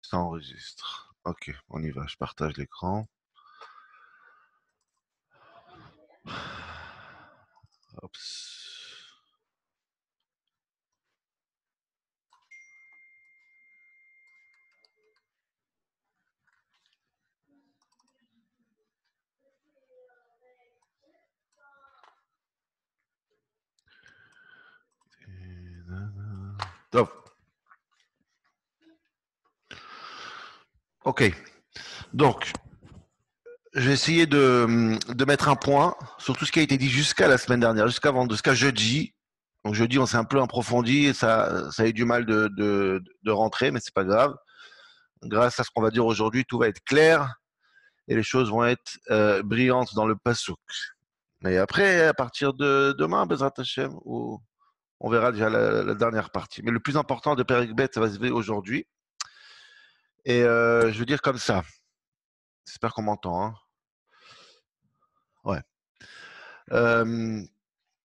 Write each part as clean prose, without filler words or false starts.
Ça enregistre. Ok, on y va. Je partage l'écran. Hop. Top. Ok. Donc, je vais essayer de mettre un point sur tout ce qui a été dit jusqu'à la semaine dernière, jusqu'à jeudi. Donc jeudi, on s'est un peu approfondi et ça a eu du mal de rentrer, mais c'est pas grave. Grâce à ce qu'on va dire aujourd'hui, tout va être clair et les choses vont être brillantes dans le passouk. Et après, à partir de demain, Bezrat Hashem, où on verra déjà la dernière partie. Mais le plus important de Perek Bet, ça va se faire aujourd'hui. Et je veux dire comme ça. J'espère qu'on m'entend. Hein. Ouais.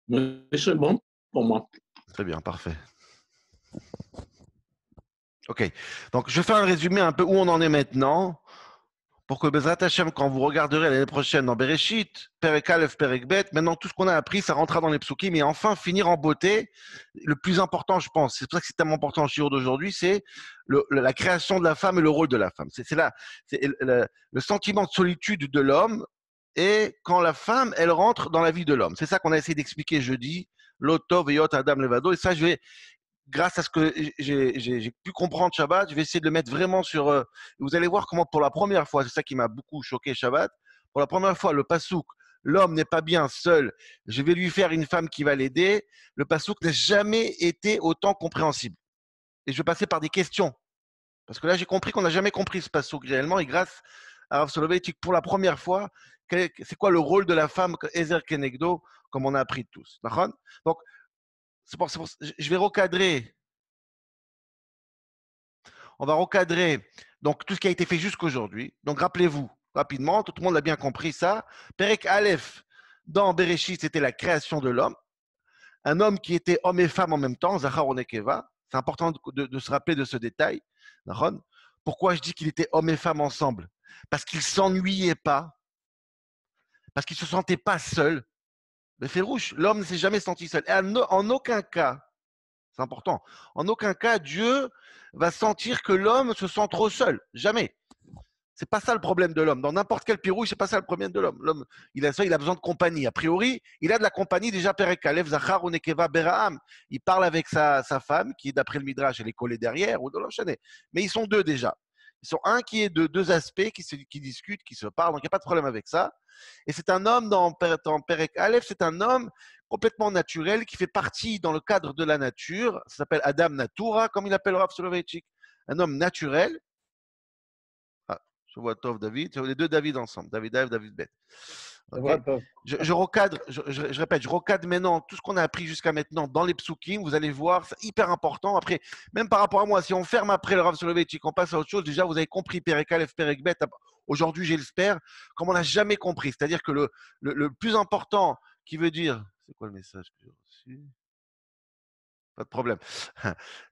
Oui, c'est bon pour moi. Très bien, parfait. Ok. Donc, je fais un résumé un peu où on en est maintenant. Pour que Bezrat Hashem, quand vous regarderez l'année prochaine dans Bereshit, Perek Aleph, Perek Bet, maintenant tout ce qu'on a appris, ça rentrera dans les psukim et enfin finir en beauté. Le plus important, je pense, c'est pour ça que c'est tellement important le shiur d'aujourd'hui, c'est la création de la femme et le rôle de la femme. C'est le sentiment de solitude de l'homme et quand la femme, elle rentre dans la vie de l'homme. C'est ça qu'on a essayé d'expliquer jeudi, Lotov et Yot Adam Levado. Et ça, je vais grâce à ce que j'ai pu comprendre Shabbat, je vais essayer de le mettre vraiment sur. Vous allez voir comment, pour la première fois, c'est ça qui m'a beaucoup choqué Shabbat. Pour la première fois, le pasouk, l'homme n'est pas bien seul. Je vais lui faire une femme qui va l'aider. Le pasouk n'a jamais été autant compréhensible. Et je vais passer par des questions, parce que là, j'ai compris qu'on n'a jamais compris ce pasouk réellement. Et grâce à Rav Soloveitchik, pour la première fois, c'est quoi le rôle de la femme, Ezer Kenegdo, comme on a appris tous. D'accord? Donc, je vais recadrer. On va recadrer donc tout ce qui a été fait jusqu'aujourd'hui. Donc rappelez-vous rapidement, tout le monde a bien compris ça. Perek Aleph dans Bereshit, c'était la création de l'homme, un homme qui était homme et femme en même temps, Zachar Onekeva. C'est important de se rappeler de ce détail. Pourquoi je dis qu'il était homme et femme ensemble? Parce qu'il s'ennuyait pas, parce qu'il se sentait pas seul. Mais Férouche, l'homme ne s'est jamais senti seul. Et en aucun cas, c'est important. En aucun cas, Dieu va sentir que l'homme se sent trop seul. Jamais. C'est pas ça le problème de l'homme. Dans n'importe quel pirouille, c'est pas ça le problème de l'homme. L'homme, il a besoin de compagnie. A priori, il a de la compagnie déjà Perek Aleph, Zachar, Onekeva, Beraham. Il parle avec sa femme, qui d'après le Midrash, elle est collée derrière, ou dans l'enchaîné. Mais ils sont deux déjà. Ils sont un qui est de deux aspects, qui discutent, qui se parlent, donc il n'y a pas de problème avec ça. Et c'est un homme dans Perek Aleph, c'est un homme complètement naturel qui fait partie dans le cadre de la nature. Ça s'appelle Adam Natura, comme il appelle Rav Soloveitchik. Un homme naturel. Ah, je vois Tov David, je vois les deux David ensemble, David Aleph, David Bet. Okay. Je recadre, je répète, je recadre maintenant tout ce qu'on a appris jusqu'à maintenant dans les psukim. Vous allez voir, c'est hyper important. Après, même par rapport à moi, si on ferme après le Rav Soloveitchik, on passe à autre chose, déjà vous avez compris Perek Aleph, Perek Bet. Aujourd'hui, j'espère, comme on n'a jamais compris. C'est-à-dire que le plus important qui veut dire. C'est quoi le message que j'ai reçu? Pas de problème.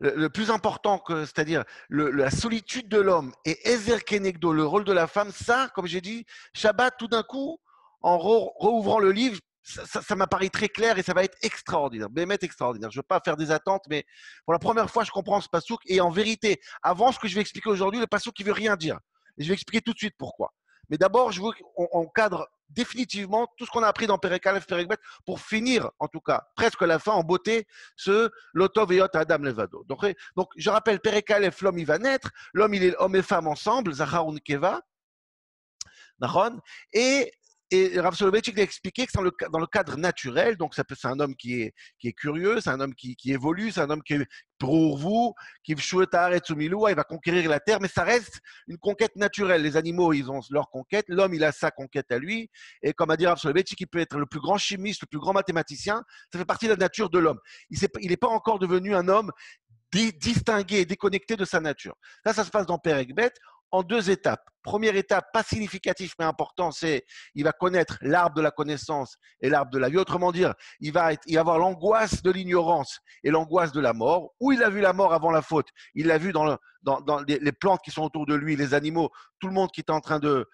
Le plus important, c'est-à-dire la solitude de l'homme et Ezer Kenegdo, le rôle de la femme, ça, comme j'ai dit, Shabbat, tout d'un coup, en rouvrant le livre, ça m'apparaît très clair et ça va être extraordinaire. Bémet extraordinaire. Je ne veux pas faire des attentes, mais pour la première fois, je comprends ce passouk. Et en vérité, avant ce que je vais expliquer aujourd'hui, le passouk qui veut rien dire. Et je vais expliquer tout de suite pourquoi. Mais d'abord, je veux qu'on cadre définitivement tout ce qu'on a appris dans Perek Aleph, Perek Bet, pour finir, en tout cas, presque la fin, en beauté, ce Lotov et Yot Adam Levado. Donc, je rappelle, Perek Aleph, l'homme, il va naître, l'homme, il est homme et femme ensemble, Zachar Unkeva, et Rav Soloveitchik a expliqué que c'est dans le cadre naturel, donc c'est un homme qui est curieux, c'est un homme qui évolue, c'est un homme qui est pour vous, qui il va conquérir la terre, mais ça reste une conquête naturelle. Les animaux, ils ont leur conquête, l'homme, il a sa conquête à lui, et comme a dit Rav Soloveitchik, il peut être le plus grand chimiste, le plus grand mathématicien, ça fait partie de la nature de l'homme. Il n'est pas encore devenu un homme distingué, déconnecté de sa nature. Là, ça se passe dans Perek Bet. en 2 étapes. Première étape, pas significatif mais important, c'est il va connaître l'arbre de la connaissance et l'arbre de la vie. Autrement dire, il va avoir l'angoisse de l'ignorance et l'angoisse de la mort. Où il a vu la mort avant la faute, il l'a vu dans les plantes qui sont autour de lui, les animaux, tout le monde qui est en train de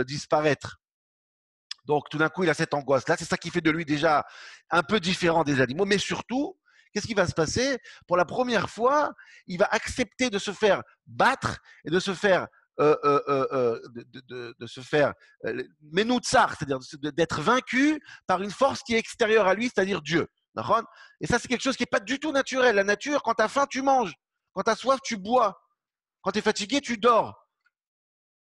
disparaître. Donc, tout d'un coup, il a cette angoisse-là. C'est ça qui fait de lui déjà un peu différent des animaux. Mais surtout, qu'est-ce qui va se passer? Pour la première fois, il va accepter de se faire battre et de se faire menoutsar, c'est-à-dire d'être vaincu par une force qui est extérieure à lui, c'est-à-dire Dieu. Et ça, c'est quelque chose qui n'est pas du tout naturel. La nature, quand tu as faim, tu manges. Quand tu as soif, tu bois. Quand tu es fatigué, tu dors.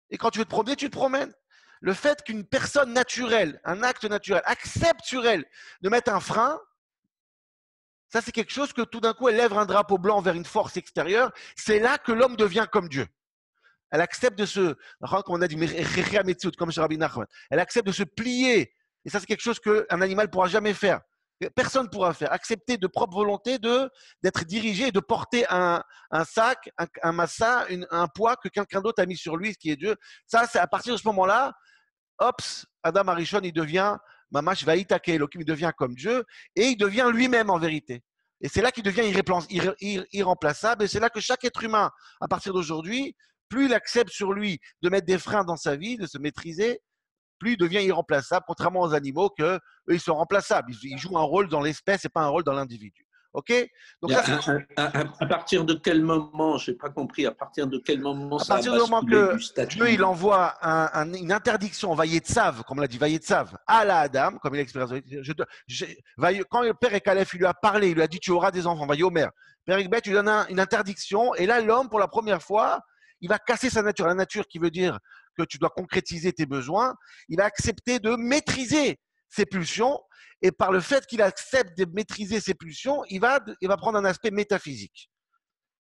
Et quand tu veux te promener, tu te promènes. Le fait qu'une personne naturelle, un acte naturel, accepte sur elle de mettre un frein, ça c'est quelque chose que tout d'un coup elle lève un drapeau blanc vers une force extérieure. C'est là que l'homme devient comme Dieu. Elle accepte de se, comme on a dit, comme chez Rabbi Nachman, elle accepte de se plier. Et ça c'est quelque chose qu'un animal ne pourra jamais faire. Personne ne pourra faire. Accepter de propre volonté d'être dirigé et de porter un sac, un massa, un poids que quelqu'un d'autre a mis sur lui, ce qui est Dieu. Ça, c'est à partir de ce moment-là, Ops, Adam Arishon, il devient Mamash Vaïta Elohim, il devient comme Dieu et il devient lui-même en vérité. Et c'est là qu'il devient irremplaçable. Et c'est là que chaque être humain, à partir d'aujourd'hui, plus il accepte sur lui de mettre des freins dans sa vie, de se maîtriser, plus il devient irremplaçable, contrairement aux animaux eux, ils sont remplaçables. Ils jouent un rôle dans l'espèce et pas un rôle dans l'individu. Ok? Donc ça, à partir de quel moment, je n'ai pas compris, à partir de quel moment ça a basculé du moment que Dieu il envoie une interdiction, Vayetzav, comme l'a dit Vayetzav, à la Adam, comme il explique, quand le père Ekalef lui a parlé, il lui a dit tu auras des enfants, Vayomer. Père Ekbet lui donne une interdiction, et là l'homme, pour la première fois, il va casser sa nature. La nature qui veut dire que tu dois concrétiser tes besoins, il va accepter de maîtriser ses pulsions. Et par le fait qu'il accepte de maîtriser ses pulsions, il va prendre un aspect métaphysique.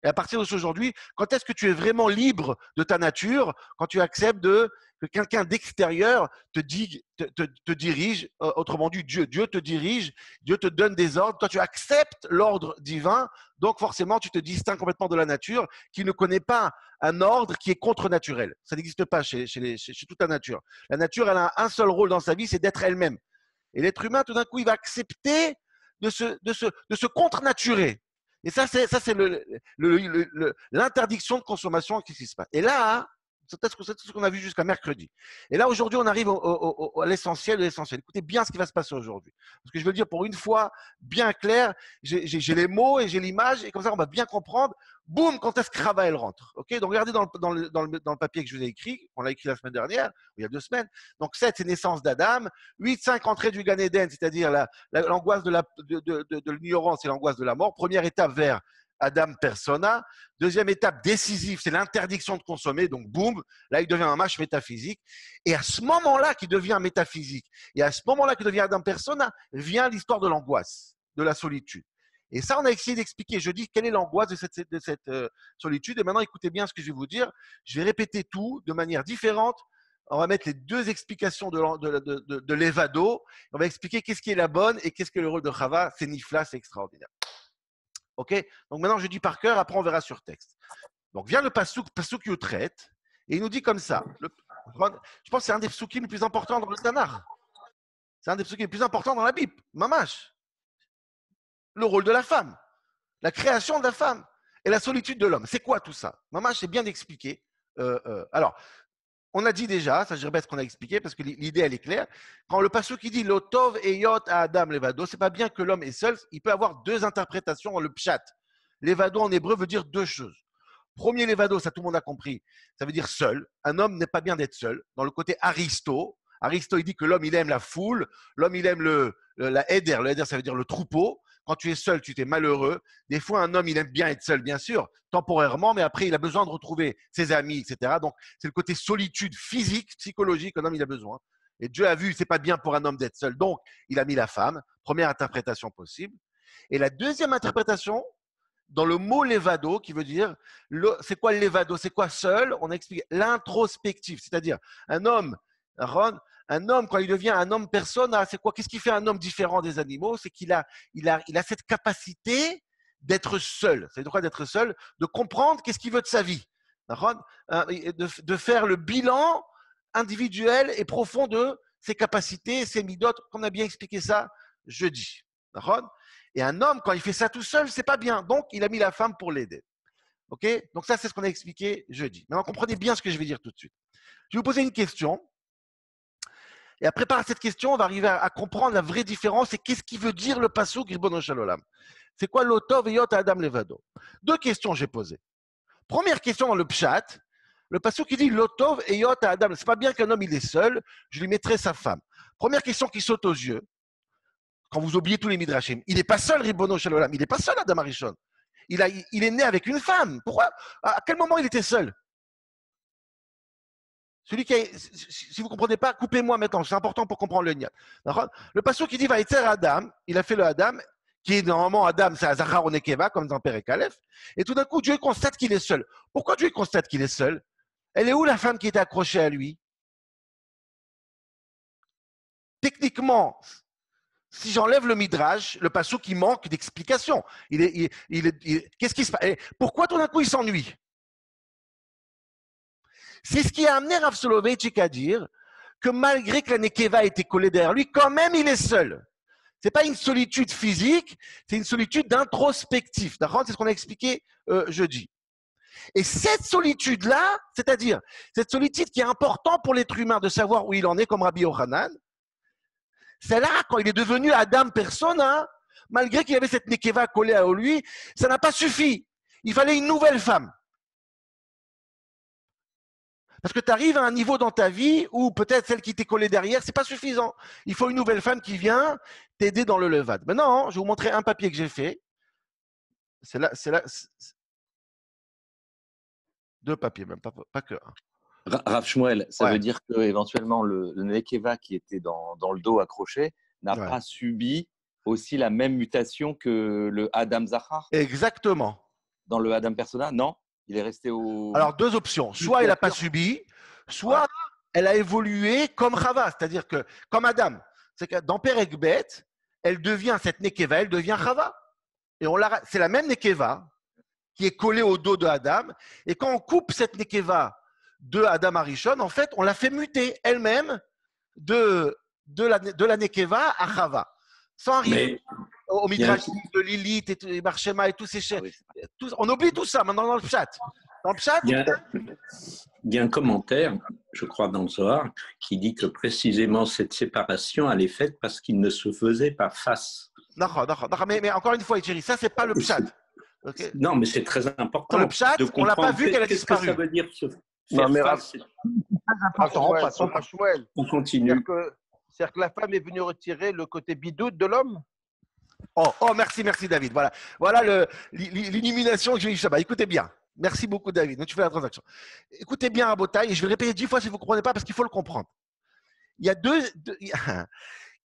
Et à partir d'aujourd'hui, quand est-ce que tu es vraiment libre de ta nature? Quand tu acceptes que quelqu'un d'extérieur te dirige, autrement dit, Dieu te dirige, Dieu te donne des ordres, toi tu acceptes l'ordre divin, donc forcément tu te distingues complètement de la nature qui ne connaît pas un ordre qui est contre-naturel. Ça n'existe pas chez toute la nature. La nature, elle a un seul rôle dans sa vie, c'est d'être elle-même. Et l'être humain, tout d'un coup, il va accepter de se contre-naturer. Et ça, c'est l'interdiction de consommation qui se passe. Et là, c'est ce qu'on a vu jusqu'à mercredi. Et là, aujourd'hui, on arrive à l'essentiel de l'essentiel. Écoutez bien ce qui va se passer aujourd'hui. Parce que je veux dire, pour une fois, bien clair, j'ai les mots et j'ai l'image, et comme ça, on va bien comprendre. Boum, quand est-ce que Rava, elle rentre. Okay, donc, regardez dans le papier que je vous ai écrit, on l'a écrit la semaine dernière, il y a 2 semaines. Donc, 7, c'est naissance d'Adam. 8, 5, entrée du Gan Eden, c'est-à-dire l'angoisse de l'ignorance et l'angoisse de la mort. Première étape vers Adam persona. Deuxième étape décisive, c'est l'interdiction de consommer. Donc, boum, là, il devient un match métaphysique. Et à ce moment-là qu'il devient métaphysique, et à ce moment-là qu'il devient Adam persona, vient l'histoire de l'angoisse, de la solitude. Et ça, on a essayé d'expliquer jeudi quelle est l'angoisse de cette solitude. Et maintenant, écoutez bien ce que je vais vous dire. Je vais répéter tout de manière différente. On va mettre les 2 explications de l'Evado. On va expliquer qu'est-ce qui est la bonne et qu'est-ce que le rôle de Chava. C'est nifla, c'est extraordinaire. Ok? Donc maintenant, je dis par cœur, après on verra sur texte. Donc vient le Passouk Yutret, et il nous dit comme ça. Je pense que c'est un des psukim les plus importants dans le Tanakh. C'est un des psukim les plus importants dans la Bible. Mamash. Le rôle de la femme, la création de la femme et la solitude de l'homme. C'est quoi tout ça? Mamash, c'est bien expliqué. Alors, on a dit déjà, ça je répète ce qu'on a expliqué parce que l'idée elle est claire. Quand le pasuk qui dit Lotov eyot à Adam levado, c'est pas bien que l'homme est seul. Il peut avoir 2 interprétations dans le pshat. Levado en hébreu veut dire 2 choses. Premier levado, ça tout le monde a compris. Ça veut dire seul. Un homme n'est pas bien d'être seul. Dans le côté aristo, il dit que l'homme il aime la foule, l'homme il aime la éder. Le éder ça veut dire le troupeau. Quand tu es seul, tu t'es malheureux. Des fois, un homme, il aime bien être seul, bien sûr, temporairement, mais après, il a besoin de retrouver ses amis, etc. Donc, c'est le côté solitude physique, psychologique qu'un homme, il a besoin. Et Dieu a vu, c'est pas bien pour un homme d'être seul. Donc, il a mis la femme. Première interprétation possible. Et la deuxième interprétation, dans le mot levado, qui veut dire, c'est quoi le levado? C'est quoi seul? On a expliqué l'introspectif, c'est-à-dire un homme, quand il devient un homme persona, c'est quoi? Qu'est-ce qui fait un homme différent des animaux? C'est qu'il a cette capacité d'être seul. C'est de quoi d'être seul? De comprendre qu'est-ce qu'il veut de sa vie. de faire le bilan individuel et profond de ses capacités, ses midotes, qu'on a bien expliqué ça jeudi. Et un homme, quand il fait ça tout seul, c'est pas bien. Donc, il a mis la femme pour l'aider. Ok? Donc, ça, c'est ce qu'on a expliqué jeudi. Maintenant, comprenez bien ce que je vais dire tout de suite. Je vais vous poser une question. Et après, par cette question, on va arriver à comprendre la vraie différence et qu'est-ce qui veut dire le passouk Ribono Shel Olam. C'est quoi l'otov et yot Adam Levado? Deux questions j'ai posées. Première question dans le pshat, le passouk qui dit l'otov et yot Adam. C'est pas bien qu'un homme il est seul, je lui mettrai sa femme. Première question qui saute aux yeux, quand vous oubliez tous les midrashim, il n'est pas seul Ribono Shel Olam, il n'est pas seul Adam Arishon. Il est né avec une femme. Pourquoi? À quel moment il était seul? Si vous ne comprenez pas, coupez-moi maintenant, c'est important pour comprendre le niat. Le passouk qui dit Vaïtzer Adam, il a fait le Adam, qui est normalement Adam, c'est Azachar ou Nekeva, comme dans Perek Aleph, et tout d'un coup, Dieu constate qu'il est seul. Pourquoi Dieu constate qu'il est seul? Elle est où la femme qui était accrochée à lui? Techniquement, si j'enlève le midrash, le passouk qui manque d'explication. Qu'est-ce qui se passe? Pourquoi tout d'un coup il s'ennuie? C'est ce qui a amené Rav Soloveitchik à dire que malgré que la Nekeva était collée derrière lui, quand même il est seul. Ce n'est pas une solitude physique, c'est une solitude d'introspectif. D'accord? C'est ce qu'on a expliqué jeudi. Et cette solitude-là, c'est-à-dire cette solitude qui est importante pour l'être humain de savoir où il en est, comme Rabbi Yochanan, celle-là, quand il est devenu Adam persona, malgré qu'il avait cette Nekeva collée à lui, ça n'a pas suffi. Il fallait une nouvelle femme. Parce que tu arrives à un niveau dans ta vie où peut-être celle qui t'est collée derrière, c'est pas suffisant. Il faut une nouvelle femme qui vient t'aider dans le levad. Maintenant, je vais vous montrer un papier que j'ai fait. C'est là. Deux papiers, même pas que un. Rav Shmuel, ça veut dire que éventuellement le Nekeva qui était dans le dos accroché n'a pas subi aussi la même mutation que le Adam Zachar? Exactement. Dans le Adam Persona, non? Il est resté au… Alors, deux options. Soit elle n'a pas subi, soit elle a évolué comme Chava, c'est-à-dire que, comme Adam. C'est que dans Perek Bet, elle devient cette Nekeva, elle devient Chava. Et c'est la même Nekeva qui est collée au dos de Adam. Et quand on coupe cette Nekeva de Adam Arishon, en fait, on l'a fait muter elle-même de la Nekeva à Chava. Sans arriver au Midrash de Lilith et Barshema et tous ces chefs. On oublie tout ça maintenant dans le chat. Dans le chat, il y a un commentaire, je crois, dans le Zohar, qui dit que précisément cette séparation, elle est faite parce qu'ils ne se faisaient pas face. D'accord. Mais encore une fois, Thierry, ça, c'est pas le pshat. Okay. Non, mais c'est très important. Dans le pshat, on l'a pas vu qu'elle a disparu. Qu'est-ce que ça veut dire se faire face? On continue. C'est-à-dire que la femme est venue retirer le côté bidoute de l'homme? Oh, merci David. Voilà l'illumination que j'ai eu ça. Écoutez bien. Merci beaucoup David. Donc tu fais la transaction. Écoutez bien à Botaï, et je vais le répéter 10 fois si vous ne comprenez pas parce qu'il faut le comprendre. Il y a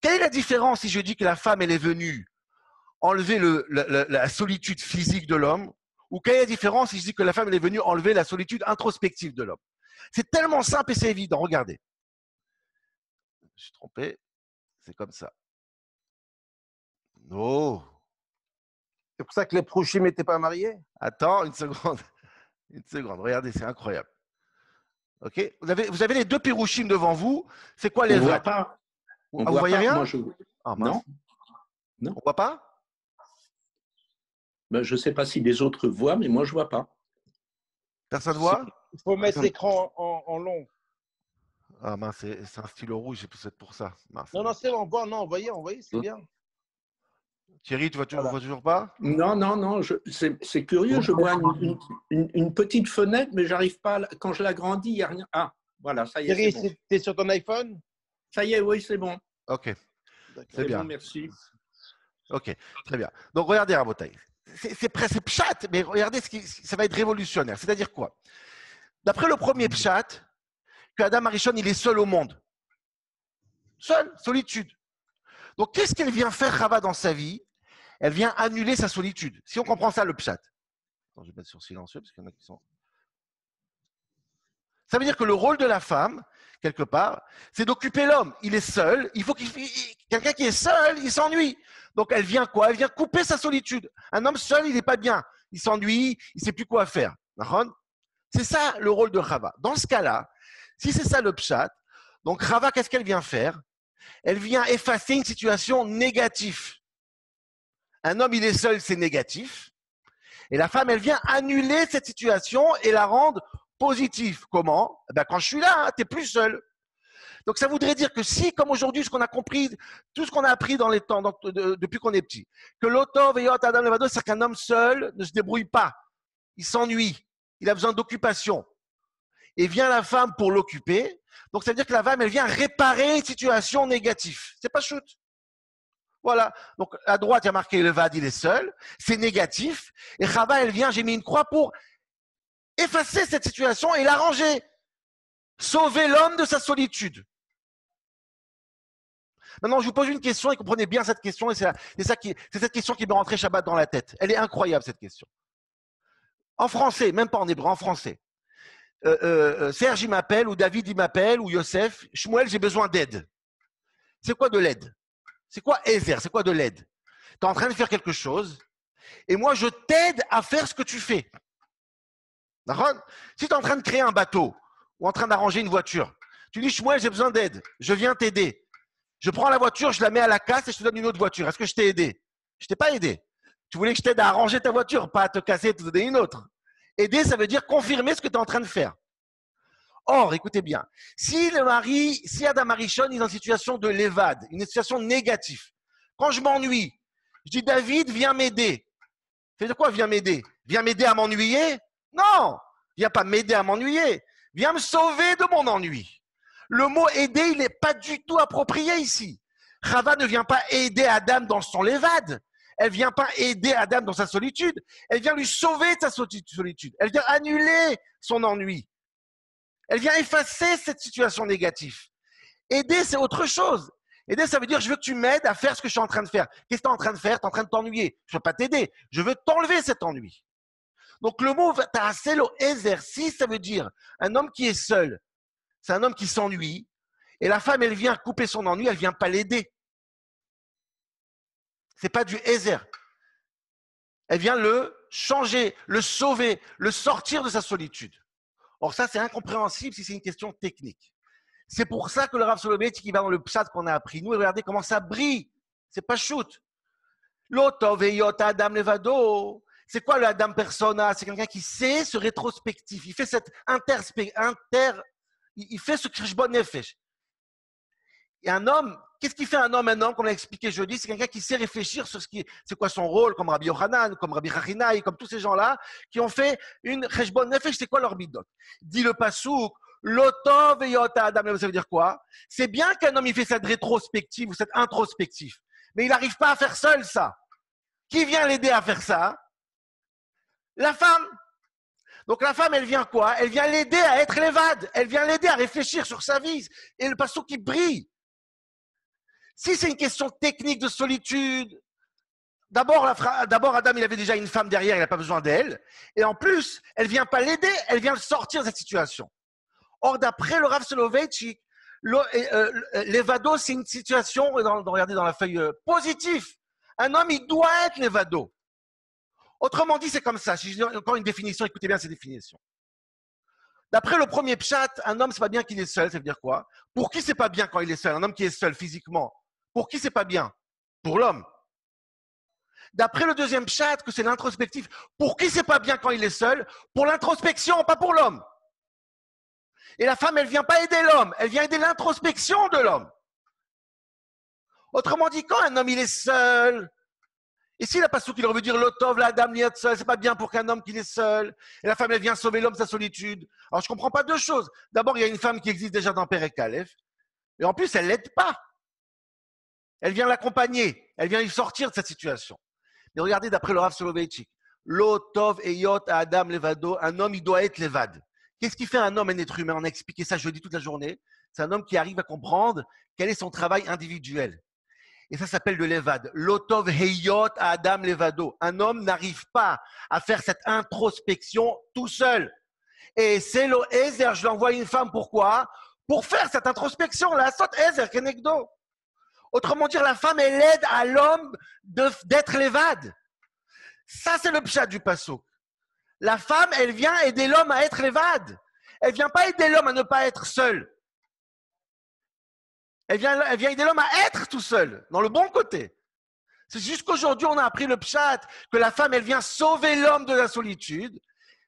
Quelle est la différence si je dis que la femme elle est venue enlever la solitude physique de l'homme, ou quelle est la différence si je dis que la femme elle est venue enlever la solitude introspective de l'homme? C'est tellement simple et c'est évident. Regardez. Je suis trompé. C'est comme ça. Oh. C'est pour ça que les Prouchim n'étaient pas mariés? Attends une seconde. Regardez, c'est incroyable. Ok. Vous avez les deux Pirouchim devant vous. C'est quoi les On ne voit pas. Vous voyez rien? Non. On ne voit pas? Je ne sais pas si les autres voient, mais moi, je ne vois pas. Personne ne voit? Il faut mettre l'écran en long. Ah mince, c'est un stylo rouge, c'est peut-être pour ça. Mince. Non, c'est bon. Non, voyez, c'est bien. Thierry, tu vois toujours pas? Non, c'est curieux. Je vois une petite fenêtre, mais j'arrive pas. Quand je l'agrandis, il n'y a rien. Ah, voilà, ça y est. Thierry, bon. t'es sur ton iPhone? Ça y est, oui, c'est bon. Ok, c'est bien. Bon, merci. Ok, très bien. Donc regardez, Rabotaï. C'est pshat, mais regardez, ça va être révolutionnaire. C'est-à-dire quoi? D'après le premier pshat, que Adam Arishon, il est seul au monde. Seul, solitude. Donc, qu'est-ce qu'elle vient faire, Chava, dans sa vie? Elle vient annuler sa solitude. Si on comprend ça, le pshat. Attends, je vais mettre sur silencieux, parce qu'il y en a qui sont… Ça veut dire que le rôle de la femme, quelque part, c'est d'occuper l'homme. Il est seul. Il faut quelqu'un qui est seul, il s'ennuie. Donc, elle vient quoi? Elle vient couper sa solitude. Un homme seul, il n'est pas bien. Il s'ennuie, il ne sait plus quoi faire. C'est ça le rôle de Chava. Dans ce cas-là, si c'est ça le pshat, donc Chava, qu'est-ce qu'elle vient faire? Elle vient effacer une situation négative. Un homme, il est seul, c'est négatif. Et la femme, elle vient annuler cette situation et la rendre positive. Comment? Quand je suis là, tu n'es plus seul. Donc ça voudrait dire que si, comme aujourd'hui, ce qu'on a compris, tout ce qu'on a appris dans les temps, depuis qu'on est petit, que l'otov et yot adam levado, c'est qu'un homme seul ne se débrouille pas. Il s'ennuie. Il a besoin d'occupation. Et vient la femme pour l'occuper. Donc ça veut dire que la femme, elle vient réparer une situation négative. C'est pas shoot. Voilà. Donc à droite, il y a marqué levad, il est seul. C'est négatif. Et Chava, elle vient, j'ai mis une croix pour effacer cette situation et l'arranger. Sauver l'homme de sa solitude. Maintenant, je vous pose une question et comprenez bien cette question. Et c'est cette question qui me rentrait Shabbat dans la tête. Elle est incroyable, cette question. En français, même pas en hébreu, en français. Serge, il m'appelle, ou David, il m'appelle, ou Yosef. Shmuel, j'ai besoin d'aide. C'est quoi de l'aide? C'est quoi Ezer? C'est quoi de l'aide? Tu es en train de faire quelque chose et moi, je t'aide à faire ce que tu fais. D'accord? Si tu es en train de créer un bateau ou en train d'arranger une voiture, tu dis Shmuel, j'ai besoin d'aide. Je viens t'aider. Je prends la voiture, je la mets à la casse et je te donne une autre voiture. Est-ce que je t'ai aidé? Je ne t'ai pas aidé. Tu voulais que je t'aide à arranger ta voiture, pas à te casser et te donner une autre. Aider, ça veut dire confirmer ce que tu es en train de faire. Or, écoutez bien, si Adam Arishon est dans une situation de l'évade, une situation négative, quand je m'ennuie, je dis David, viens m'aider. Fais de quoi viens m'aider? Viens m'aider à m'ennuyer? Non, viens pas m'aider à m'ennuyer. Viens me sauver de mon ennui. Le mot aider, il n'est pas du tout approprié ici. Chava ne vient pas aider Adam dans son l'évade. Elle vient pas aider Adam dans sa solitude. Elle vient lui sauver de sa solitude. Elle vient annuler son ennui. Elle vient effacer cette situation négative. Aider, c'est autre chose. Aider, ça veut dire je veux que tu m'aides à faire ce que je suis en train de faire. Qu'est-ce que tu es en train de faire? Tu es en train de t'ennuyer. Je ne veux pas t'aider. Je veux t'enlever cet ennui. Donc le mot ta'aselo exercice, ça veut dire un homme qui est seul. C'est un homme qui s'ennuie. Et la femme, elle vient couper son ennui, elle ne vient pas l'aider. Ce n'est pas du ezer. Elle vient le changer, le sauver, le sortir de sa solitude. Or, ça, c'est incompréhensible si c'est une question technique. C'est pour ça que le Rav Soloveitchik, qui va dans le pshat qu'on a appris, nous, regardez comment ça brille. C'est pas shoot. L'otov et yot adam levado. C'est quoi le adam persona? C'est quelqu'un qui sait ce rétrospectif. Il fait cette il fait ce krishbon nefesh. Et un homme, qu'est-ce qui fait un homme, comme on l'a expliqué jeudi? C'est quelqu'un qui sait réfléchir sur c'est quoi son rôle, comme Rabbi Yochanan, comme Rabbi Chachinai, comme tous ces gens-là, qui ont fait une krishbon nefesh, c'est quoi leur bidot? Dit le pasouk, l'otov et yot adam, ça veut dire quoi? C'est bien qu'un homme, il fait cette rétrospective ou cette introspective, mais il n'arrive pas à faire seul ça. Qui vient l'aider à faire ça? La femme. Donc la femme, elle vient quoi? Elle vient l'aider à être l'évade. Elle vient l'aider à réfléchir sur sa vie. Et le pasouk qui brille. Si c'est une question technique de solitude, d'abord Adam, il avait déjà une femme derrière, il n'a pas besoin d'elle. Et en plus, elle ne vient pas l'aider, elle vient le sortir de cette situation. Or, d'après le Rav Soloveitchik, l'évado, c'est une situation, regardez dans la feuille positive. Un homme, il doit être l'évado. Autrement dit, c'est comme ça. Si je donne encore une définition, écoutez bien ces définitions. D'après le premier pshat, un homme, c'est pas bien qu'il est seul. Ça veut dire quoi? Pour qui c'est pas bien quand il est seul? Un homme qui est seul physiquement. Pour qui c'est pas bien? Pour l'homme. D'après le deuxième pshat, que c'est l'introspectif. Pour qui c'est pas bien quand il est seul? Pour l'introspection, pas pour l'homme. Et la femme, elle vient pas aider l'homme. Elle vient aider l'introspection de l'homme. Autrement dit, quand un homme, il est seul, et s'il n'a pas ce qu'il veut dire l'otov, la dame, liot seul, c'est pas bien pour qu'un homme qu'il est seul. Et la femme, elle vient sauver l'homme de sa solitude. Alors, je comprends pas deux choses. D'abord, il y a une femme qui existe déjà dans Perek Aleph. Et en plus, elle l'aide pas. Elle vient l'accompagner. Elle vient lui sortir de cette situation. Mais regardez, d'après le Rav Soloveitchik, l'otov et yot à Adam levado, un homme, il doit être l'évade. Qu'est-ce qui fait un homme, un être humain? On a expliqué ça jeudi toute la journée. C'est un homme qui arrive à comprendre quel est son travail individuel. Et ça s'appelle de l'évade. L'otov heyot à Adam levado. Un homme n'arrive pas à faire cette introspection tout seul. Et c'est le ezer, je lui envoie une femme, pourquoi? Pour faire cette introspection, la sot ezer kenegdo. Autrement dire, la femme, elle aide à l'homme d'être l'évade. Ça, c'est le pshat du passouk. La femme, elle vient aider l'homme à être l'évade. Elle vient pas aider l'homme à ne pas être seul. Elle vient aider l'homme à être tout seul, dans le bon côté. C'est juste qu'aujourd'hui, on a appris le pshat, que la femme, elle vient sauver l'homme de la solitude.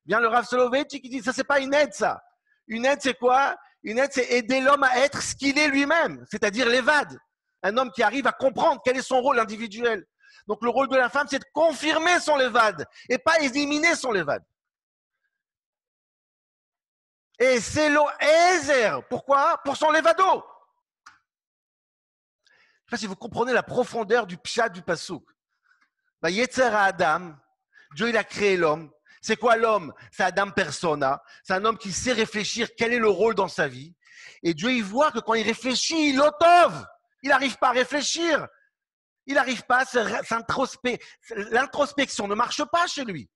Vient le Rav Soloveitchik qui dit, ça, c'est pas une aide, ça. Une aide, c'est quoi? Une aide, c'est aider l'homme à être ce qu'il est lui-même, c'est-à-dire l'évade. Un homme qui arrive à comprendre quel est son rôle individuel. Donc, le rôle de la femme, c'est de confirmer son l'évade et pas éliminer son l'évade. Et c'est l'Ezer. Pourquoi? Pour son l'évado. Je ne sais pas si vous comprenez la profondeur du pshat du pasouk. Yetzer Adam, Dieu il a créé l'homme. C'est quoi l'homme? C'est Adam persona. C'est un homme qui sait réfléchir quel est le rôle dans sa vie. Et Dieu il voit que quand il réfléchit, il otove. Il n'arrive pas à réfléchir. Il n'arrive pas à s'introspecter. L'introspection ne marche pas chez lui.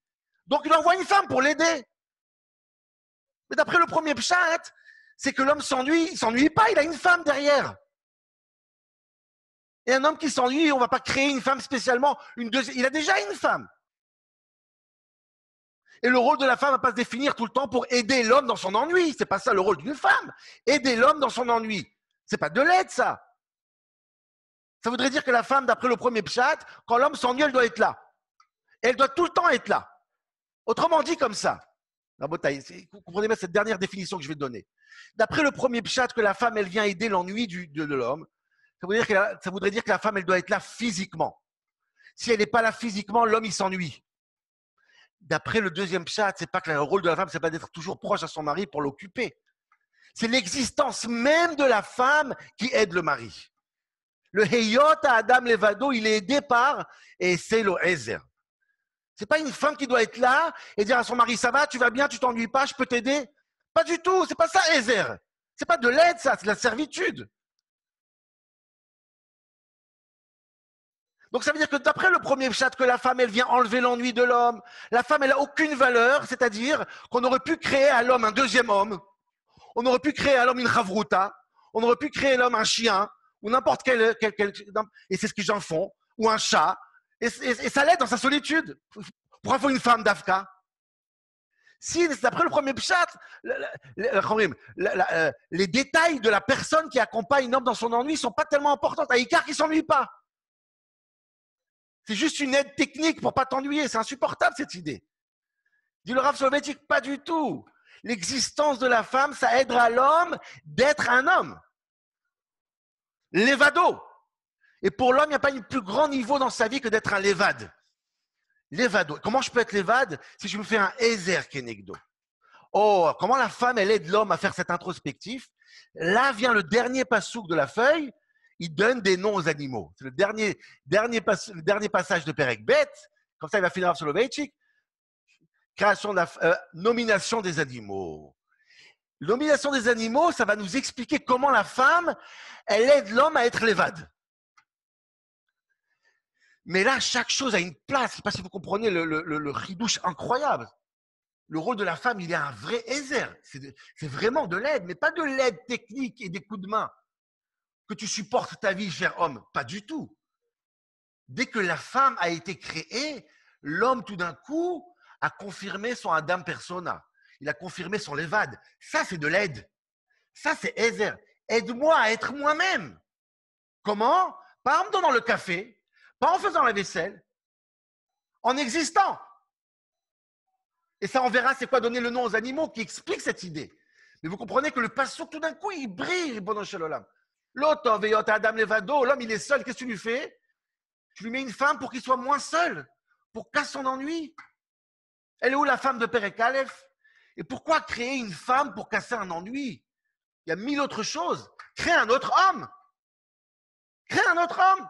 Donc il envoie une femme pour l'aider. Mais d'après le premier pshat, c'est que l'homme s'ennuie. Il ne s'ennuie pas, il a une femme derrière. Et un homme qui s'ennuie, on ne va pas créer une femme spécialement. Il a déjà une femme. Et le rôle de la femme ne va pas se définir tout le temps pour aider l'homme dans son ennui. Ce n'est pas ça le rôle d'une femme. Aider l'homme dans son ennui. Ce n'est pas de l'aide, ça. Ça voudrait dire que la femme, d'après le premier pshat, quand l'homme s'ennuie, elle doit être là. Et elle doit tout le temps être là. Autrement dit comme ça. Vous comprenez bien cette dernière définition que je vais donner. D'après le premier pshat, que la femme, elle vient aider l'ennui de l'homme, ça voudrait dire que la femme, elle doit être là physiquement. Si elle n'est pas là physiquement, l'homme, il s'ennuie. D'après le deuxième pshat, c'est pas que le rôle de la femme, c'est pas d'être toujours proche à son mari pour l'occuper. C'est l'existence même de la femme qui aide le mari. Le Heyot à Adam Levado, il est aidé par, et c'est le Ezer. C'est pas une femme qui doit être là et dire à son mari, ça va, tu vas bien, tu t'ennuies pas, je peux t'aider. Pas du tout, c'est pas ça Ezer. C'est pas de l'aide, ça, c'est de la servitude. Donc ça veut dire que d'après le premier pshat, que la femme, elle vient enlever l'ennui de l'homme. La femme, elle n'a aucune valeur, c'est-à-dire qu'on aurait pu créer à l'homme un deuxième homme. On aurait pu créer à l'homme une chavruta. On aurait pu créer à l'homme un chien ou n'importe quel et c'est ce que les gens font, ou un chat. Et ça l'aide dans sa solitude. Pourquoi faut une femme d'Afka? Si, d'après le premier pshat, les détails de la personne qui accompagne l'homme dans son ennui ne sont pas tellement importants. À Icar qui ne s'ennuie pas. C'est juste une aide technique pour ne pas t'ennuyer. C'est insupportable cette idée. Dit le Rav Soloveitchik, pas du tout. L'existence de la femme, ça aidera l'homme d'être un homme. L'évado. Et pour l'homme, il n'y a pas un plus grand niveau dans sa vie que d'être un l'évade. L'évado. Comment je peux être l'évade si je me fais un Ezer Kenegdo? Oh, comment la femme, elle aide l'homme à faire cet introspectif? Là vient le dernier passouk de la feuille. Il donne des noms aux animaux. C'est le dernier passage de Perek Bet. Comme ça, il va finir Rav Soloveitchik. Création de nomination des animaux. Nomination des animaux, ça va nous expliquer comment la femme, elle aide l'homme à être l'évade. Mais là, chaque chose a une place. Je ne sais pas si vous comprenez le chidouche incroyable. Le rôle de la femme, il est un vrai Ezer. C'est vraiment de l'aide, mais pas de l'aide technique et des coups de main. Que tu supportes ta vie, cher homme. Pas du tout. Dès que la femme a été créée, l'homme, tout d'un coup, a confirmé son Adam persona. Il a confirmé son l'évade. Ça, c'est de l'aide. Ça, c'est Ezer. Aide-moi à être moi-même. Comment? Pas en me donnant le café, pas en faisant la vaisselle, en existant. Et ça, on verra c'est quoi donner le nom aux animaux qui explique cette idée. Mais vous comprenez que le passouk, tout d'un coup, il brille, bon Shalom. L'autre, Adam Levado, l'homme, il est seul. Qu'est-ce que tu lui fais? Tu lui mets une femme pour qu'il soit moins seul, pour casser son ennui. Elle est où la femme de Perek Aleph? Et pourquoi créer une femme pour casser un ennui? Il y a mille autres choses. Crée un autre homme. Crée un autre homme.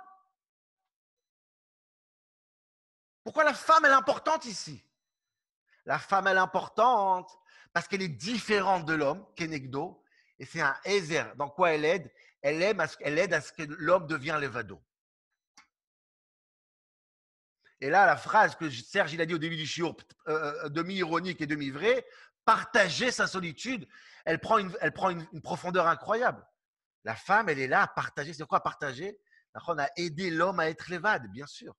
Pourquoi la femme, elle est importante ici? La femme, elle est importante parce qu'elle est différente de l'homme, Kenegdo, et c'est un Ezer. Dans quoi elle aide? Elle aide à ce que l'homme devienne l'évado. Et là, la phrase que Serge il a dit au début du shiur, demi-ironique et demi-vrai, partager sa solitude, elle prend une profondeur incroyable. La femme, elle est là à partager. C'est quoi partager? On a aidé l'homme à être l'évade, bien sûr.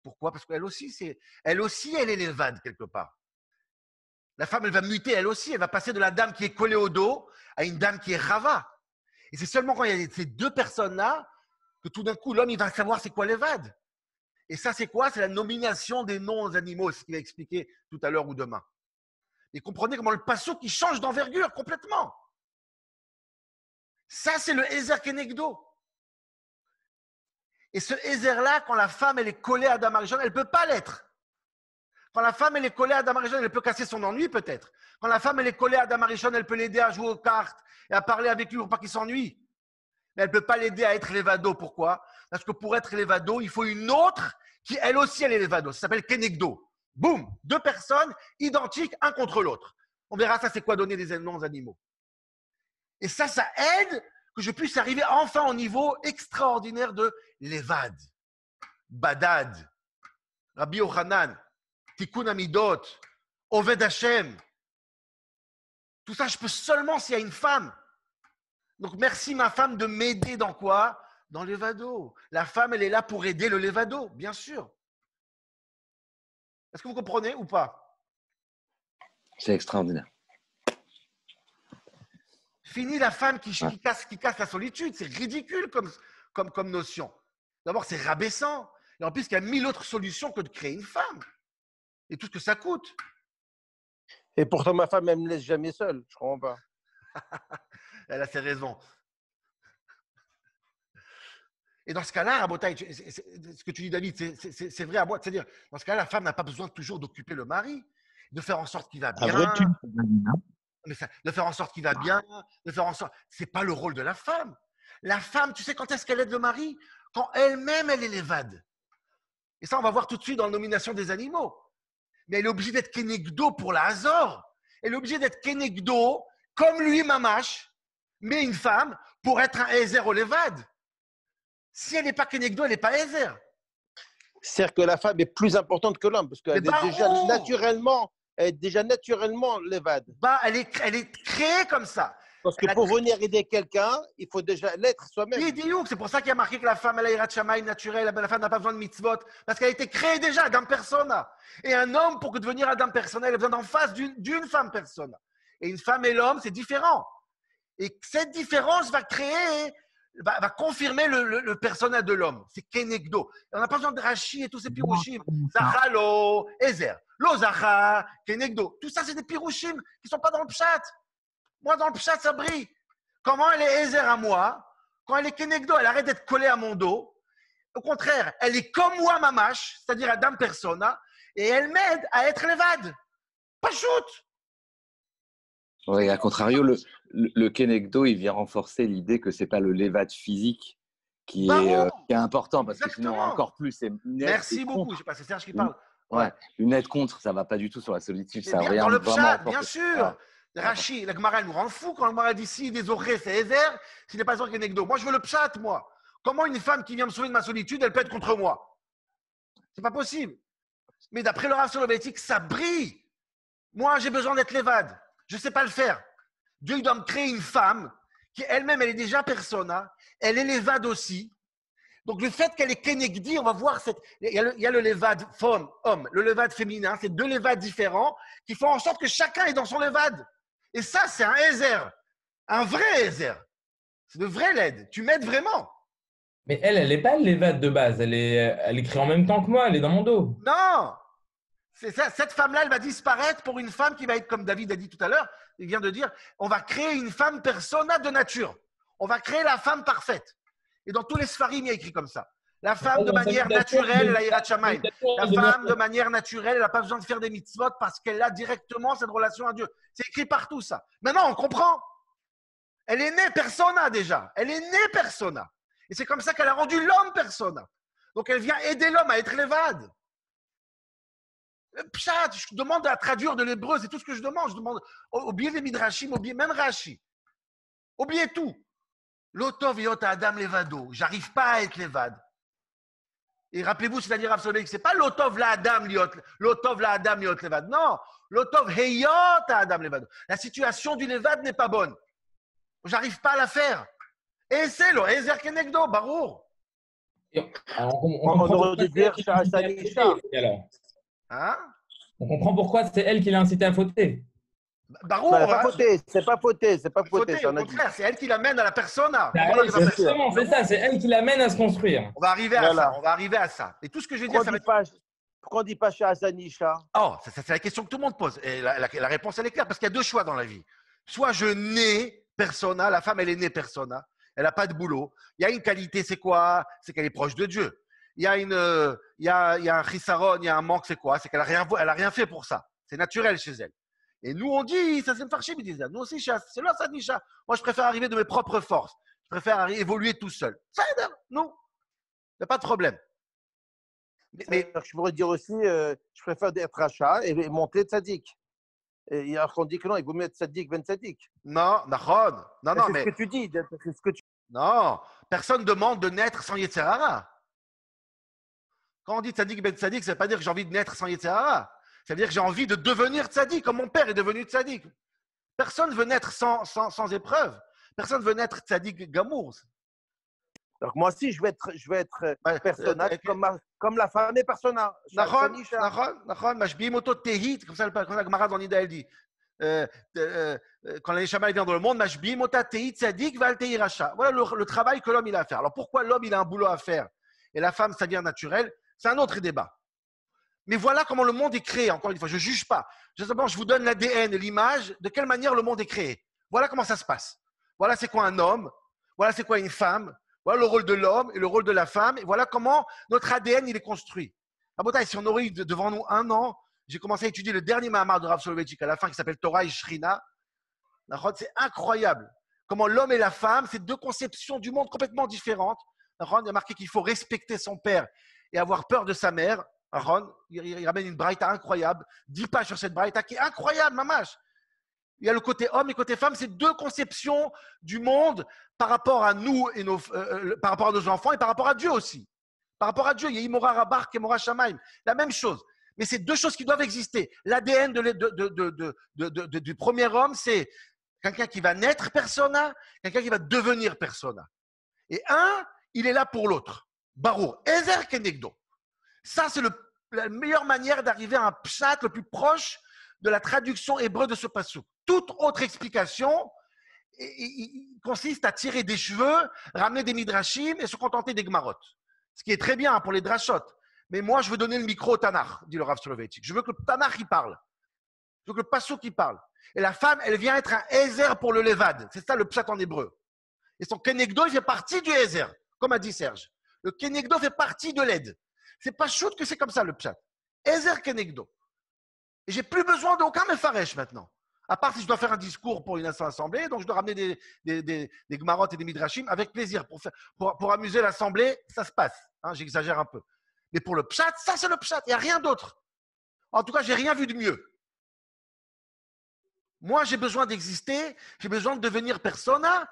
Pourquoi? Parce qu'elle aussi, elle est l'évade quelque part. La femme, elle va muter elle aussi. Elle va passer de la dame qui est collée au dos à une dame qui est rava. Et c'est seulement quand il y a ces deux personnes-là que tout d'un coup, l'homme, il va savoir c'est quoi l'évade. Et ça, c'est quoi? C'est la nomination des noms aux animaux, c'est ce qu'il va expliquer tout à l'heure ou demain. Et comprenez comment le passo qui change d'envergure complètement. Ça, c'est le Ezer Kenegdo. Et ce Ezer-là, quand la femme, elle est collée à Adam Arishon, elle ne peut pas l'être. Quand la femme, elle est collée à Adam Arishon, elle peut casser son ennui peut-être. Quand la femme, elle est collée à Adam Arishon, elle peut l'aider à jouer aux cartes et à parler avec lui pour pas qu'il s'ennuie. Mais elle ne peut pas l'aider à être l'évado. Pourquoi? Parce que pour être l'évado, il faut une autre qui, elle aussi, elle est l'évado. Ça s'appelle Kenegdo. Boum! Deux personnes identiques, un contre l'autre. On verra ça, c'est quoi donner des noms aux animaux. Et ça aide que je puisse arriver enfin au niveau extraordinaire de l'évad, badad, Rabbi Yochanan, Tikkun Amidot, Oved Hashem. Tout ça, je peux seulement s'il y a une femme. Donc, merci ma femme de m'aider dans quoi? Dans l'évado. La femme, elle est là pour aider le l'évado, bien sûr. Est-ce que vous comprenez ou pas? C'est extraordinaire. Fini la femme qui casse la solitude. C'est ridicule comme notion. D'abord, c'est rabaissant. Et en plus, il y a 1000 autres solutions que de créer une femme. Et tout ce que ça coûte. Et pourtant, ma femme, elle ne me laisse jamais seule. Je ne comprends pas. Elle a ses raisons. Et dans ce cas-là, Rabotai, ce que tu dis, David, c'est vrai à moi. C'est-à-dire, dans ce cas-là, la femme n'a pas besoin toujours d'occuper le mari, de faire en sorte qu'il va bien. De faire en sorte qu'il va bien, de faire en sorte. C'est pas le rôle de la femme. La femme, tu sais quand est-ce qu'elle aide le mari? Quand elle-même, elle est l'évade. Et ça, on va voir tout de suite dans la nomination des animaux. Mais elle est obligée d'être Kenegdo pour la Hazor. Elle est obligée d'être Kenegdo, comme lui, Mamash, mais une femme, pour être un Ezer au l'évade. Si elle n'est pas Kenegdo, elle n'est pas Ezer. C'est-à-dire que la femme est plus importante que l'homme, parce qu'elle est déjà naturellement. Elle est déjà naturellement l'évade. Elle est créée comme ça. Parce que pour venir aider quelqu'un, il faut déjà l'être soi-même. C'est pour ça qu'il y a marqué que la femme, elle a Yirat Shamayim naturelle, la femme n'a pas besoin de mitzvot, parce qu'elle a été créée déjà, Adam Persona. Et un homme, pour devenir Adam Persona, il a besoin d'en face d'une femme Persona. Et une femme et l'homme, c'est différent. Et cette différence va confirmer le persona de l'homme. C'est Kenegdo. On n'a pas besoin de Rashi et tous ces pirouchim. Zachalo, Ezer. Lozacha, Kenegdo. Tout ça, c'est des pirouchim qui ne sont pas dans le pshat. Moi, dans le pshat, ça brille. Comment elle est Ezer à moi? Quand elle est Kenegdo, elle arrête d'être collée à mon dos. Au contraire, elle est comme moi, Mamash, c'est-à-dire Adam Persona, et elle m'aide à être l'évade. Pas shoot. Oui, à contrario, le Kenegdo, il vient renforcer l'idée que ce n'est pas le l'évade physique qui est important, parce que sinon, encore plus, c'est merci beaucoup. Je sais pas, c'est Serge qui parle. Ouais, une aide contre, ça ne va pas du tout sur la solitude. Ça bien, dans le pshat, bien sûr. Rashi, la Gemara, elle nous rend fou quand la Gemara dit si des orées, c'est Ezer, s'il n'est pas Ezer, Kenegdo. Moi, je veux le pshat, moi. Comment une femme qui vient me sauver de ma solitude, elle peut être contre moi? C'est pas possible. Mais d'après le Rav Soloveitchik, ça brille. Moi, j'ai besoin d'être l'évade. Je ne sais pas le faire. Dieu, il doit me créer une femme qui elle-même, elle est déjà persona, elle est l'évade aussi. Donc, le fait qu'elle est Kenegdi, on va voir, il y a le lévade homme, le lévade féminin, c'est deux lévades différents qui font en sorte que chacun est dans son lévade. Et ça, c'est un Ezer, un vrai Ezer. C'est de vrai l'aide. Tu m'aides vraiment. Mais elle n'est pas l'évade de base. Elle écrit en même temps que moi, elle est dans mon dos. Non! C'est ça, cette femme-là, elle va disparaître pour une femme qui va être, comme David a dit tout à l'heure, il vient de dire, on va créer une femme persona de nature. On va créer la femme parfaite. Et dans tous les Sfarim, il y a écrit comme ça. La femme de manière naturelle, la Yirat Shamayim. La femme de manière naturelle, elle n'a pas besoin de faire des mitzvot parce qu'elle a directement cette relation à Dieu. C'est écrit partout ça. Maintenant, on comprend. Elle est née persona déjà. Elle est née persona. Et c'est comme ça qu'elle a rendu l'homme persona. Donc elle vient aider l'homme à être l'évade. Pshat, je demande à traduire de l'hébreu, c'est tout ce que je demande. Je demande, oubliez les midrashim, oubliez même Rashi. Oubliez tout. L'otov yot Adam levado. J'arrive pas à être l'évade. Et rappelez-vous, c'est-à-dire absolument que ce n'est pas l'otov la Adam liot levad. Non, l'otov heyot Adam levado. La situation du levad n'est pas bonne. J'arrive pas à la faire. Et c'est le Ezer Kenegdo, Barour. On aurait dû dire Shanisha. Hein? On comprend pourquoi c'est elle qui l'a incité à fauter. Barour, Non, c'est pas fauté. au contraire, c'est elle qui l'amène à la persona. Bah, Comment elle, elle va faire ça? justement, c'est ça, c'est elle qui l'amène à se construire. On va arriver à Voilà. ça, on va arriver à ça. Et tout ce que je vais dire, ça va être… Pourquoi on ne dit pas chez Azanisha? Oh, ça, c'est la question que tout le monde pose. Et la réponse, elle est claire, parce qu'il y a deux choix dans la vie. Soit je nais persona, la femme, elle est née persona, elle n'a pas de boulot. Il y a une qualité, c'est quoi? C'est qu'elle est proche de Dieu. Il y a un chisaron, il y a un manque, c'est quoi? C'est qu'elle n'a rien fait pour ça. C'est naturel chez elle. Et nous, on dit, ça c'est une farchim, ils disent, nous aussi, c'est là, ça, Nisha. Moi, je préfère arriver de mes propres forces. Je préfère évoluer tout seul. Ça aide, nous. Il n'y a pas de problème. Mais je pourrais dire aussi, je préfère être rachat et monter tzaddik. Et il y a qu'on dit que non, il vaut mieux être tzaddik, ben tzaddik. Non, Nahon. Non, C'est mais… ce que tu dis. C'est ce que tu… Non, personne ne demande de naître sans Yetzerara. Quand on dit tzaddik ben tzaddik, ça ne veut pas dire que j'ai envie de naître sans Yetzerara. Ça veut dire que j'ai envie de devenir tzaddik, comme mon père est devenu tzaddik. Personne ne veut naître sans épreuve. Personne ne veut naître tzaddik gamour. Donc moi aussi, je vais être personnage comme la femme est persona. Nachon, mashbiim oto tehit, comme ça, comme la Gemara dans Nida, elle dit. Quand la Neshama vient dans le monde, mashbiim ota tehit tzaddik val tehi racha. Voilà le travail que l'homme il a à faire. Alors pourquoi l'homme il a un boulot à faire et la femme ça vient naturel? C'est un autre débat. Mais voilà comment le monde est créé. Encore une fois, je ne juge pas. Je vous donne l'ADN et l'image de quelle manière le monde est créé. Voilà comment ça se passe. Voilà c'est quoi un homme. Voilà c'est quoi une femme. Voilà le rôle de l'homme et le rôle de la femme. Et voilà comment notre ADN il est construit. Rabotai, si on aurait eu devant nous un an, j'ai commencé à étudier le dernier Mahamar de Rav Soloveitchik à la fin qui s'appelle Torah et Shrina. C'est incroyable. Comment l'homme et la femme, c'est deux conceptions du monde complètement différentes. Il y a marqué qu'il faut respecter son père et avoir peur de sa mère. Il ramène une braïta incroyable. 10 pages sur cette braïta qui est incroyable, mamash. Il y a le côté homme et le côté femme. C'est deux conceptions du monde par rapport à nous et par rapport à nos enfants et par rapport à Dieu aussi. Par rapport à Dieu, il y a Imora Rabar et Mora Shamaim. La même chose. Mais c'est deux choses qui doivent exister. L'ADN du premier homme, c'est quelqu'un qui va naître persona, quelqu'un qui va devenir persona. Et un, il est là pour l'autre. Barour. Ezer Kenegdo. Ça, c'est la meilleure manière d'arriver à un pshat le plus proche de la traduction hébreu de ce passage. Toute autre explication consiste à tirer des cheveux, ramener des midrashim et se contenter des gmarot. Ce qui est très bien pour les drashot. Mais moi, je veux donner le micro au Tanakh, dit le Rav Soloveitchik. Je veux que le Tanakh y parle. Je veux que le Passouk y parle. Et la femme, elle vient être un Ezer pour le Levad. C'est ça le pshat en hébreu. Et son Kenegdo, il fait partie du Ezer, comme a dit Serge. Le Kenegdo fait partie de l'aide. C'est pas shoot que c'est comme ça le pshat. Ezer Kenegdo. Et j'ai plus besoin d'aucun mefaresh maintenant. À part si je dois faire un discours pour une assemblée, donc je dois ramener des gmarot et des midrashim avec plaisir. Pour amuser l'assemblée, ça se passe. Hein, j'exagère un peu. Mais pour le pshat, ça c'est le pshat. Il n'y a rien d'autre. En tout cas, j'ai rien vu de mieux. Moi, j'ai besoin d'exister, j'ai besoin de devenir persona.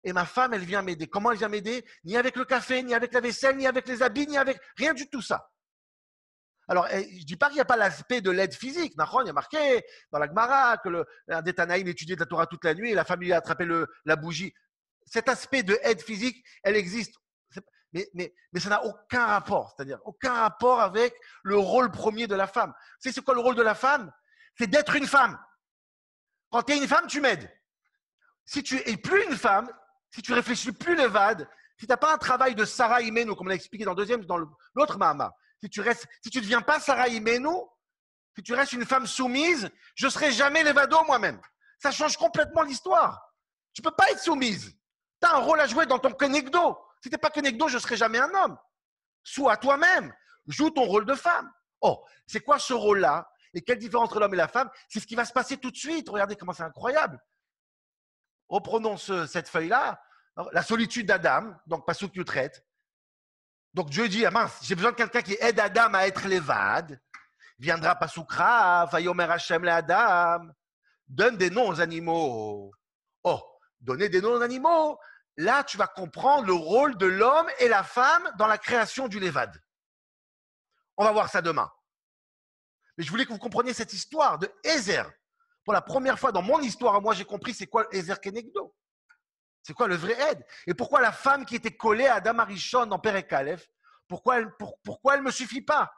Et ma femme, elle vient m'aider. Comment elle vient m'aider? Ni avec le café, ni avec la vaisselle, ni avec les habits, ni avec rien du tout ça. Alors, je ne dis pas qu'il n'y a pas l'aspect de l'aide physique. Il y a marqué dans la Gemara que un des Tanaïm étudiait de la Torah toute la nuit et la femme lui a attrapé la bougie. Cet aspect de aide physique, elle existe. Mais ça n'a aucun rapport. C'est-à-dire aucun rapport avec le rôle premier de la femme. C'est quoi le rôle de la femme? C'est d'être une femme. Quand tu es une femme, tu m'aides. Si tu n'es plus une femme, si tu réfléchis plus levad, si tu n'as pas un travail de Sarah Imenu, comme on l'a expliqué dans l'autre Mahama, si tu ne deviens pas Sarah Imenu, si tu restes une femme soumise, je ne serai jamais levado moi-même. Ça change complètement l'histoire. Tu ne peux pas être soumise. Tu as un rôle à jouer dans ton kenegdo. Si tu n'es pas kenegdo, je ne serai jamais un homme. Sois toi-même. Joue ton rôle de femme. Oh, c'est quoi ce rôle-là? Et quelle différence entre l'homme et la femme? C'est ce qui va se passer tout de suite. Regardez comment c'est incroyable. Reprenons cette feuille-là. La solitude d'Adam, donc Pasuk Yutret. Donc Dieu dit, ah mince, j'ai besoin de quelqu'un qui aide Adam à être levad. Viendra Pasuk Rav, Vayomer Hashem le Adam. Donne des noms aux animaux. Oh, donner des noms aux animaux. Là, tu vas comprendre le rôle de l'homme et la femme dans la création du levad. On va voir ça demain. Mais je voulais que vous compreniez cette histoire de Ezer. Pour la première fois dans mon histoire, moi j'ai compris c'est quoi Ezer Kenegdo. C'est quoi le vrai aide? Et pourquoi la femme qui était collée à Adam Arishon dans Perek Aleph, pourquoi elle ne me suffit pas?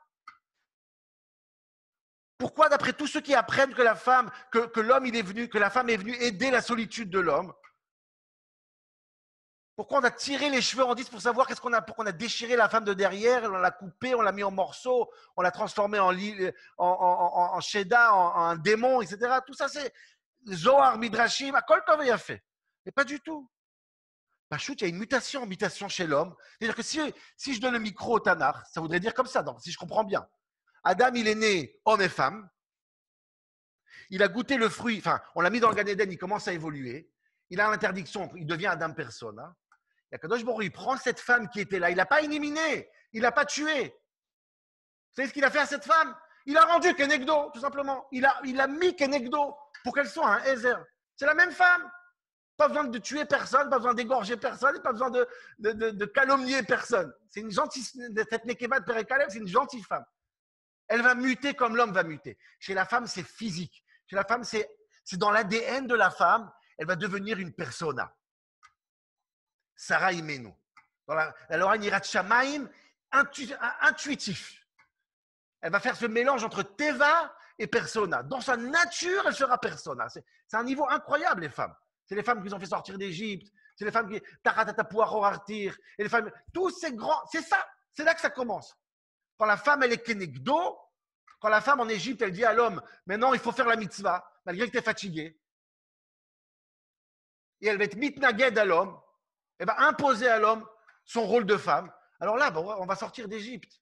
Pourquoi, d'après tous ceux qui apprennent que l'homme il est venu, que la femme est venue aider la solitude de l'homme, pourquoi on a tiré les cheveux en 10 pour savoir pourquoi on a déchiré la femme de derrière, on l'a coupée, on l'a mis en morceaux, on l'a transformée en Sheda, en un démon, etc. Tout ça, c'est Zohar, Midrashim, Akol Tov a fait. Mais pas du tout. Pachout, il y a une mutation chez l'homme. C'est-à-dire que si je donne le micro au Tanakh, ça voudrait dire comme ça, donc, si je comprends bien. Adam, il est né homme et femme. Il a goûté le fruit, enfin, on l'a mis dans le Gan Eden, il commence à évoluer. Il a l'interdiction, il devient Adam Persona. Et Akadosh Baruch Hu, il prend cette femme qui était là, il ne l'a pas éliminée, il ne l'a pas tuée. Vous savez ce qu'il a fait à cette femme? Il a rendu Kenegdo, tout simplement. Il a mis Kenegdo pour qu'elle soit un Ezer. C'est la même femme. Pas besoin de tuer personne, pas besoin d'égorger personne, pas besoin de calomnier personne. C'est une gentille, cette Nekeva de Perekalem, c'est une gentille femme. Elle va muter comme l'homme va muter. Chez la femme, c'est physique. Chez la femme, c'est dans l'ADN de la femme. Elle va devenir une persona. Sarah Imenu. Dans la Lora Nirat Shamaim, intuitif. Elle va faire ce mélange entre Teva et persona. Dans sa nature, elle sera persona. C'est un niveau incroyable, les femmes. C'est les femmes qui nous ont fait sortir d'Égypte. C'est les femmes qui Taratatapuarorartir. Et les femmes, tous ces grands. C'est ça. C'est là que ça commence. Quand la femme, elle est Kenegdo, quand la femme en Égypte, elle dit à l'homme, maintenant, il faut faire la mitzvah, malgré que tu es fatigué. Et elle va être mitnaged à l'homme. Elle va imposer à l'homme son rôle de femme. Alors là, on va sortir d'Égypte.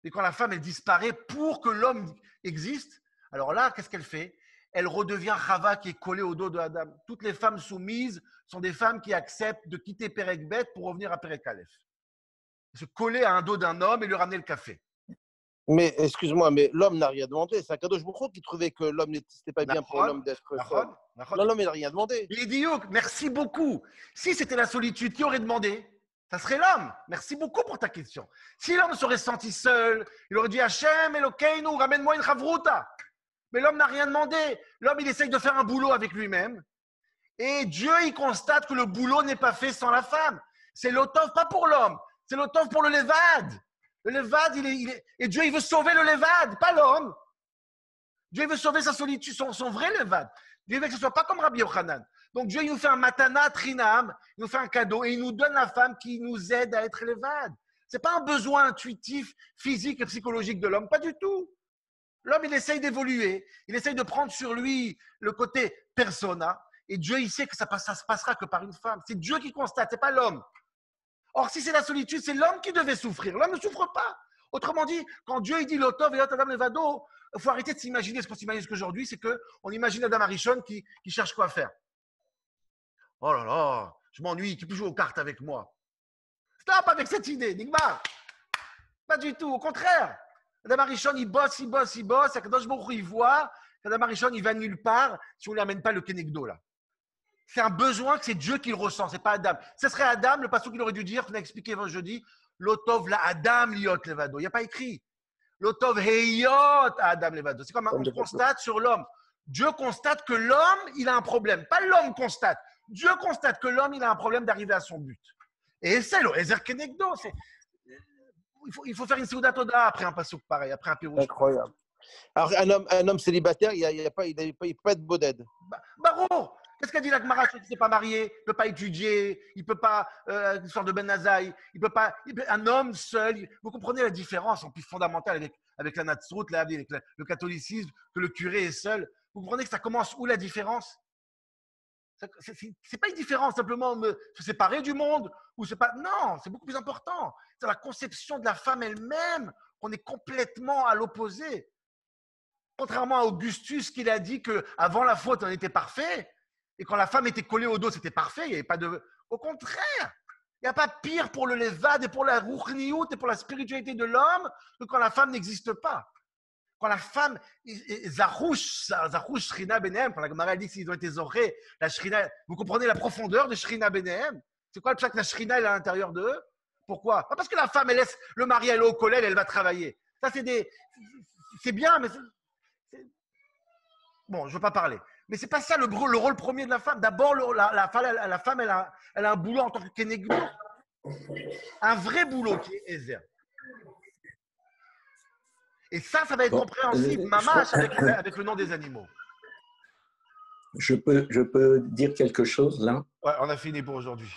Et quand la femme, elle disparaît pour que l'homme existe, alors là, qu'est-ce qu'elle fait? Elle redevient Chava qui est collée au dos de Adam. Toutes les femmes soumises sont des femmes qui acceptent de quitter Perek Bet pour revenir à Perek Aleph. Se coller à un dos d'un homme et lui ramener le café. Mais excuse-moi, mais l'homme n'a rien demandé. C'est Akadosh Baruch Hu qui trouvait que l'homme n'était pas bien pour l'homme d'être seul. L'homme, il n'a rien demandé. Il dit, merci beaucoup. Si c'était la solitude, qui aurait demandé? Ça serait l'homme. Merci beaucoup pour ta question. Si l'homme serait senti seul, il aurait dit Hachem, Elokeinu, ramène-moi une chavruta. Mais l'homme n'a rien demandé. L'homme, il essaye de faire un boulot avec lui-même. Et Dieu, il constate que le boulot n'est pas fait sans la femme. C'est l'otov, pas pour l'homme. C'est l'otov pour le Levad. Le Levad, et Dieu, il veut sauver le Levad, pas l'homme. Dieu, il veut sauver sa solitude, son vrai Levad. Dieu veut que ce ne soit pas comme Rabbi Yochanan. Donc Dieu, il nous fait un matana trinam, il nous fait un cadeau et il nous donne la femme qui nous aide à être Levad. Ce n'est pas un besoin intuitif, physique et psychologique de l'homme, pas du tout. L'homme, il essaye d'évoluer, il essaye de prendre sur lui le côté persona. Et Dieu, il sait que ça se passera que par une femme. C'est Dieu qui constate, ce n'est pas l'homme. Or, si c'est la solitude, c'est l'homme qui devait souffrir. L'homme ne souffre pas. Autrement dit, quand Dieu il dit l'otov et Adam levado, il faut arrêter de s'imaginer ce qu'on s'imagine qu'aujourd'hui, c'est qu'on imagine Adam Arishon qui cherche quoi faire. Oh là là, je m'ennuie, qui peut jouer aux cartes avec moi. Stop avec cette idée, Nigmar. Pas du tout, au contraire. Adam Arishon, il bosse. Akadosh Baruch Hu, il voit qu'Adam Arishon, il va nulle part si on ne lui amène pas le Kenegdo là. C'est un besoin que c'est Dieu qui le ressent, ce n'est pas Adam. Ce serait Adam, le pasteur qu'il aurait dû dire, qu'on a expliqué jeudi, l'otov la Adam liot levado. Il n'y a pas écrit. L'otov heyot Adam levado. C'est comme on constate sur l'homme. Dieu constate que l'homme, il a un problème. Pas l'homme constate. Dieu constate que l'homme, il a un problème d'arriver à son but. Et c'est le Ezer Kenegdo. Il faut faire une Seudat Toda après un passouk pareil, après un Pérouche. Incroyable. Alors, un homme célibataire, il ne peut pas être boded. Baro, qu'est-ce qu'a dit la Gemara? Il ne s'est pas marié, il ne peut pas étudier, il ne peut pas, l'histoire de Ben Nazaï, un homme seul. Vous comprenez la différence en plus fondamentale avec la Natsrout, avec le catholicisme, que le curé est seul. Vous comprenez que ça commence où la différence? C'est pas une différence simplement de se séparer du monde ou c'est pas. Non, c'est beaucoup plus important. C'est la conception de la femme elle-même qu'on est complètement à l'opposé. Contrairement à Augustus qui a dit qu'avant la faute, on était parfait. Et quand la femme était collée au dos, c'était parfait. Il n'y avait pas de. Au contraire, il n'y a pas pire pour le Levad et pour la Ruchniout et pour la spiritualité de l'homme que quand la femme n'existe pas. Quand la femme, Zarouche Shrina Benehem, quand la Gemara dit qu'ils ont été zorés, la Shrina, vous comprenez la profondeur de Shrina Benehem? C'est quoi le fait que la Shrina est à l'intérieur d'eux? Pourquoi? Pas parce que la femme, elle laisse le mari aller au collège, elle va travailler. Ça, c'est bien, mais bon, je ne veux pas parler. Mais ce n'est pas ça le rôle premier de la femme. D'abord, la femme, elle a un boulot en tant que Kenegdo. Un vrai boulot qui est Ezer. Et ça va être compréhensible, mamash, avec le nom des animaux. Je peux dire quelque chose là? Ouais, on a fini pour aujourd'hui.